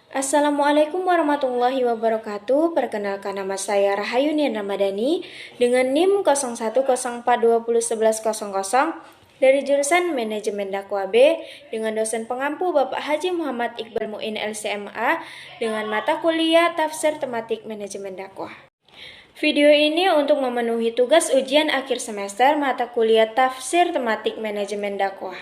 Assalamualaikum warahmatullahi wabarakatuh. Perkenalkan, nama saya Rahayunian Ramadhani dengan NIM 0104201100 dari jurusan Manajemen Dakwah B dengan dosen pengampu Bapak Haji Muhammad Iqbal Muin LCMA dengan mata kuliah Tafsir Tematik Manajemen Dakwah. Video ini untuk memenuhi tugas ujian akhir semester mata kuliah Tafsir Tematik Manajemen Dakwah.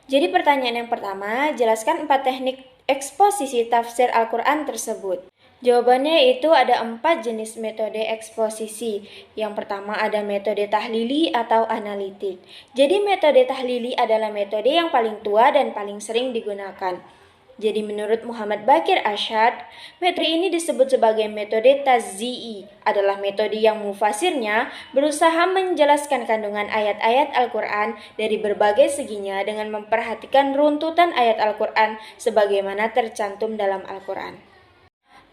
Jadi pertanyaan yang pertama, jelaskan 4 teknik eksposisi tafsir Al-Quran tersebut. Jawabannya itu ada 4 jenis metode eksposisi. Yang pertama ada metode tahlili atau analitik. Jadi metode tahlili adalah metode yang paling tua dan paling sering digunakan. Jadi menurut Muhammad Bakir Arsyad, metode ini disebut sebagai metode tazzi'i, adalah metode yang mufasirnya berusaha menjelaskan kandungan ayat-ayat Al-Quran dari berbagai seginya dengan memperhatikan runtutan ayat Al-Quran sebagaimana tercantum dalam Al-Quran.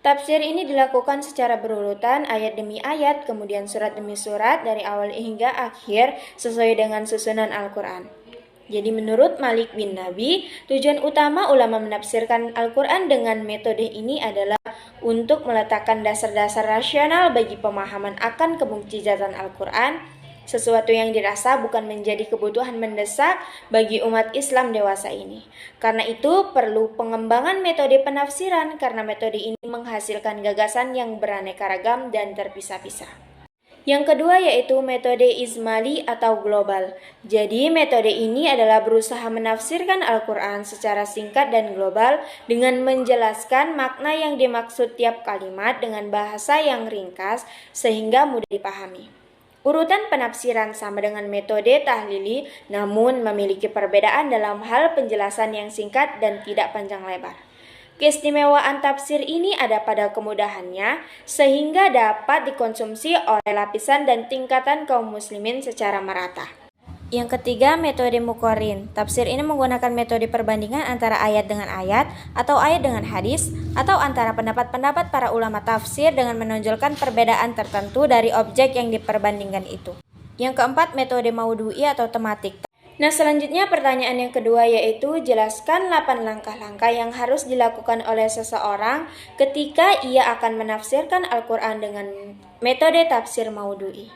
Tafsir ini dilakukan secara berurutan ayat demi ayat, kemudian surat demi surat dari awal hingga akhir sesuai dengan susunan Al-Quran. Jadi menurut Malik bin Nabi, tujuan utama ulama menafsirkan Al-Quran dengan metode ini adalah untuk meletakkan dasar-dasar rasional bagi pemahaman akan kemukjizatan Al-Quran, sesuatu yang dirasa bukan menjadi kebutuhan mendesak bagi umat Islam dewasa ini. Karena itu perlu pengembangan metode penafsiran karena metode ini menghasilkan gagasan yang beraneka ragam dan terpisah-pisah. Yang kedua yaitu metode izmali atau global. Jadi metode ini adalah berusaha menafsirkan Al-Quran secara singkat dan global dengan menjelaskan makna yang dimaksud tiap kalimat dengan bahasa yang ringkas sehingga mudah dipahami. Urutan penafsiran sama dengan metode tahlili namun memiliki perbedaan dalam hal penjelasan yang singkat dan tidak panjang lebar. Keistimewaan tafsir ini ada pada kemudahannya sehingga dapat dikonsumsi oleh lapisan dan tingkatan kaum muslimin secara merata. Yang ketiga, metode muqarrin. Tafsir ini menggunakan metode perbandingan antara ayat dengan ayat atau ayat dengan hadis atau antara pendapat-pendapat para ulama tafsir dengan menonjolkan perbedaan tertentu dari objek yang diperbandingkan itu. Yang keempat, metode maudhu'i atau tematik. Nah, selanjutnya pertanyaan yang kedua yaitu jelaskan 8 langkah-langkah yang harus dilakukan oleh seseorang ketika ia akan menafsirkan Al-Quran dengan metode tafsir maudhu'i.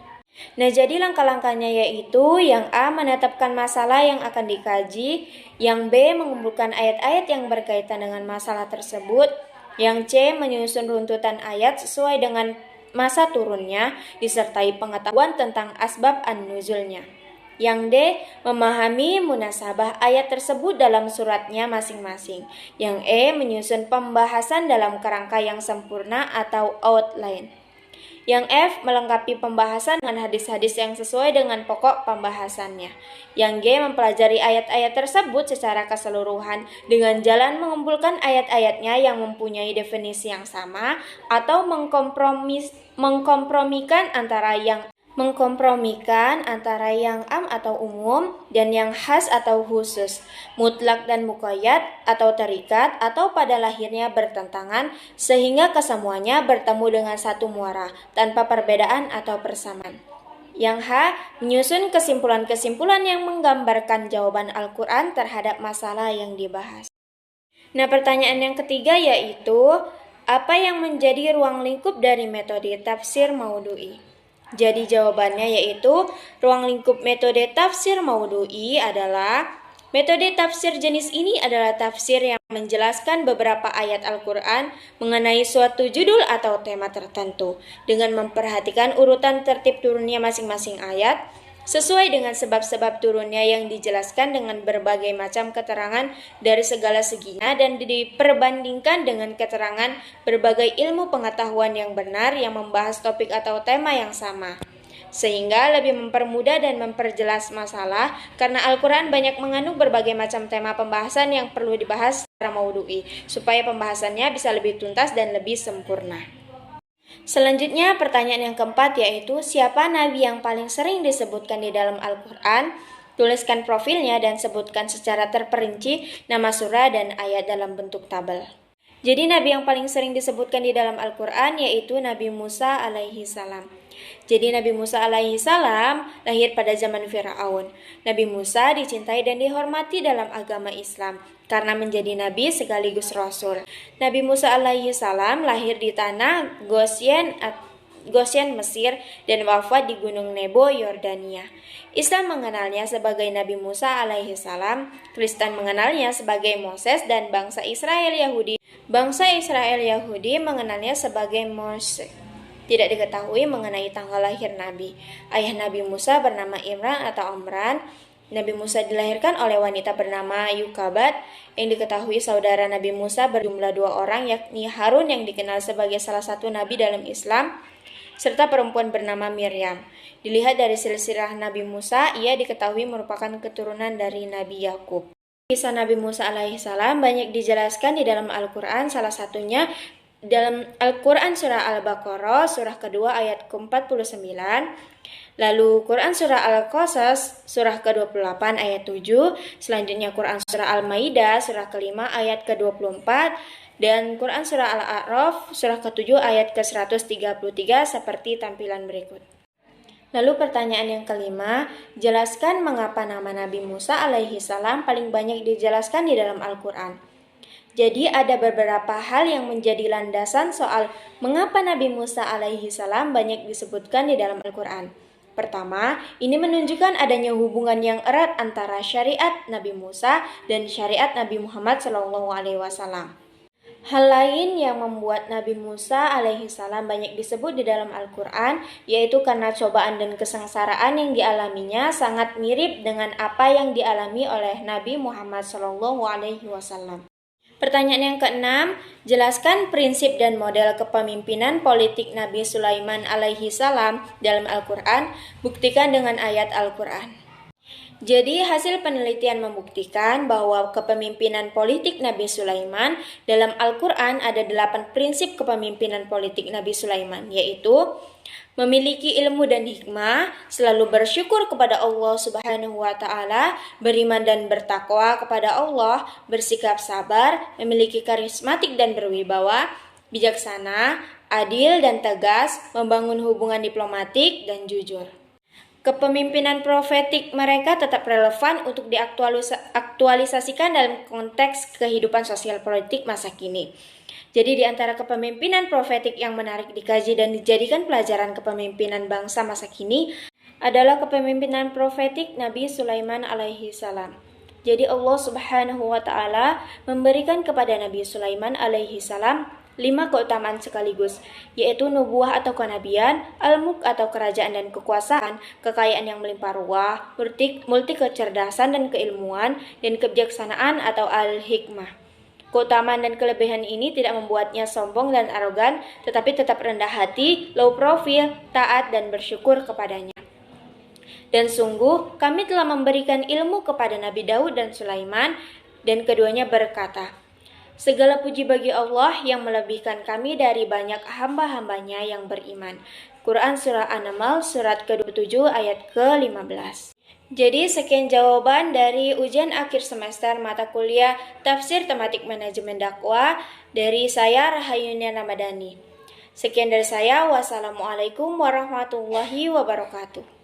Nah, jadi langkah-langkahnya yaitu yang A. menetapkan masalah yang akan dikaji, yang B. mengumpulkan ayat-ayat yang berkaitan dengan masalah tersebut, yang C. menyusun runtutan ayat sesuai dengan masa turunnya disertai pengetahuan tentang asbab an-nuzulnya. Yang D. memahami munasabah ayat tersebut dalam suratnya masing-masing. Yang E. menyusun pembahasan dalam kerangka yang sempurna atau outline. Yang F. melengkapi pembahasan dengan hadis-hadis yang sesuai dengan pokok pembahasannya. Yang G. mempelajari ayat-ayat tersebut secara keseluruhan dengan jalan mengumpulkan ayat-ayatnya yang mempunyai definisi yang sama atau mengkompromikan antara yang am atau umum dan yang khas atau khusus, mutlak dan muqayyad atau terikat atau pada lahirnya bertentangan sehingga kesemuanya bertemu dengan satu muara tanpa perbedaan atau persamaan. Yang H. menyusun kesimpulan-kesimpulan yang menggambarkan jawaban Al-Quran terhadap masalah yang dibahas. Nah, pertanyaan yang ketiga yaitu apa yang menjadi ruang lingkup dari metode tafsir maudhu'i? Jadi jawabannya yaitu ruang lingkup metode tafsir maudhu'i adalah metode tafsir jenis ini adalah tafsir yang menjelaskan beberapa ayat Al-Quran mengenai suatu judul atau tema tertentu dengan memperhatikan urutan tertib turunnya masing-masing ayat sesuai dengan sebab-sebab turunnya yang dijelaskan dengan berbagai macam keterangan dari segala seginya dan diperbandingkan dengan keterangan berbagai ilmu pengetahuan yang benar yang membahas topik atau tema yang sama. Sehingga lebih mempermudah dan memperjelas masalah karena Al-Quran banyak mengandung berbagai macam tema pembahasan yang perlu dibahas secara maudhu'i supaya pembahasannya bisa lebih tuntas dan lebih sempurna. Selanjutnya pertanyaan yang keempat yaitu siapa nabi yang paling sering disebutkan di dalam Al-Quran? Tuliskan profilnya dan sebutkan secara terperinci nama surah dan ayat dalam bentuk tabel. Jadi nabi yang paling sering disebutkan di dalam Al-Quran yaitu Nabi Musa alaihi salam. Jadi Nabi Musa alaihi salam lahir pada zaman Firaun. Nabi Musa dicintai dan dihormati dalam agama Islam karena menjadi nabi sekaligus rasul. Nabi Musa alaihi salam lahir di tanah Gosyen Mesir dan wafat di Gunung Nebo Yordania. Islam mengenalnya sebagai Nabi Musa alaihi salam, Kristen mengenalnya sebagai Moses, dan bangsa Israel Yahudi mengenalnya sebagai Mose. Tidak diketahui mengenai tanggal lahir Nabi. Ayah Nabi Musa bernama Imran atau Omran. Nabi Musa dilahirkan oleh wanita bernama Yukabat. Yang diketahui saudara Nabi Musa berjumlah 2 orang, yakni Harun yang dikenal sebagai salah satu nabi dalam Islam, serta perempuan bernama Miriam. Dilihat dari silsilah Nabi Musa, ia diketahui merupakan keturunan dari Nabi Yakub. Kisah Nabi Musa alaihissalam banyak dijelaskan di dalam Al-Quran, salah satunya dalam Al-Quran surah Al-Baqarah surah kedua ayat ke-49, lalu Quran surah Al-Qasas surah ke-28 ayat 7, selanjutnya Quran surah Al-Maidah surah ke-5 ayat ke-24, dan Quran surah Al-A'raf surah ke-7 ayat ke-133 seperti tampilan berikut. Lalu pertanyaan yang kelima, jelaskan mengapa nama Nabi Musa alaihi salam paling banyak dijelaskan di dalam Al-Quran. Jadi ada beberapa hal yang menjadi landasan soal mengapa Nabi Musa alaihi salam banyak disebutkan di dalam Al-Quran. Pertama, ini menunjukkan adanya hubungan yang erat antara syariat Nabi Musa dan syariat Nabi Muhammad SAW. Hal lain yang membuat Nabi Musa alaihi salam banyak disebut di dalam Al-Quran, yaitu karena cobaan dan kesengsaraan yang dialaminya sangat mirip dengan apa yang dialami oleh Nabi Muhammad SAW. Pertanyaan yang keenam, jelaskan prinsip dan model kepemimpinan politik Nabi Sulaiman alaihi salam dalam Al-Quran, buktikan dengan ayat Al-Quran. Jadi hasil penelitian membuktikan bahwa kepemimpinan politik Nabi Sulaiman dalam Al-Quran ada 8 prinsip kepemimpinan politik Nabi Sulaiman, yaitu memiliki ilmu dan hikmah, selalu bersyukur kepada Allah Subhanahu wa Ta'ala, beriman dan bertakwa kepada Allah, bersikap sabar, memiliki karismatik dan berwibawa, bijaksana, adil dan tegas, membangun hubungan diplomatik dan jujur. Kepemimpinan profetik mereka tetap relevan untuk diaktualisasikan dalam konteks kehidupan sosial politik masa kini. Jadi di antara kepemimpinan profetik yang menarik dikaji dan dijadikan pelajaran kepemimpinan bangsa masa kini adalah kepemimpinan profetik Nabi Sulaiman alaihi salam. Jadi Allah Subhanahu wa Ta'ala memberikan kepada Nabi Sulaiman alaihi salam 5 keutamaan sekaligus, yaitu nubuah atau kenabian, al-mulk atau kerajaan dan kekuasaan, kekayaan yang melimpah ruah, multi kecerdasan dan keilmuan, dan kebijaksanaan atau al-hikmah. Keutamaan dan kelebihan ini tidak membuatnya sombong dan arogan, tetapi tetap rendah hati, low profile, taat dan bersyukur kepadanya. Dan sungguh kami telah memberikan ilmu kepada Nabi Daud dan Sulaiman, dan keduanya berkata, segala puji bagi Allah yang melebihkan kami dari banyak hamba-hambanya yang beriman. Quran Surah An-Naml surat ke-27 ayat ke-15. Jadi sekian jawaban dari ujian akhir semester mata kuliah Tafsir Tematik Manajemen Dakwah dari saya Rahayunia Ramadhani. Sekian dari saya, wassalamualaikum warahmatullahi wabarakatuh.